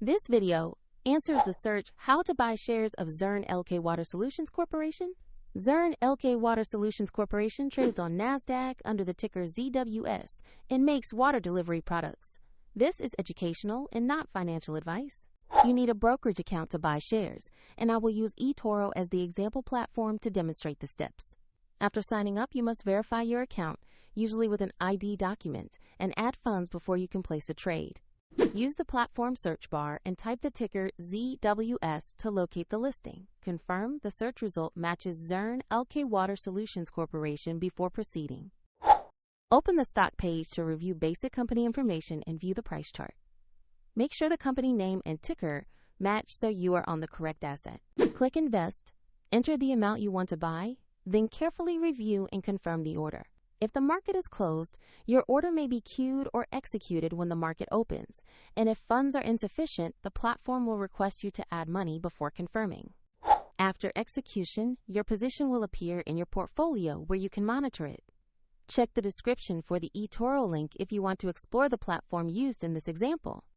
This video answers the search how to buy shares of Zurn Elkay Water Solutions Corporation. Zurn Elkay Water Solutions Corporation trades on NASDAQ under the ticker ZWS and makes water delivery products. This is educational and not financial advice. You need a brokerage account to buy shares, and I will use eToro as the example platform to demonstrate the steps. After signing up, you must verify your account, usually with an ID document, and add funds before you can place a trade. Use the platform search bar and type the ticker ZWS to locate the listing. Confirm the search result matches Zurn Elkay Water Solutions Corporation before proceeding. Open the stock page to review basic company information and view the price chart. Make sure the company name and ticker match so you are on the correct asset. Click Invest, enter the amount you want to buy, then carefully review and confirm the order. If the market is closed, your order may be queued or executed when the market opens, and if funds are insufficient, the platform will request you to add money before confirming. After execution, your position will appear in your portfolio where you can monitor it. Check the description for the eToro link if you want to explore the platform used in this example.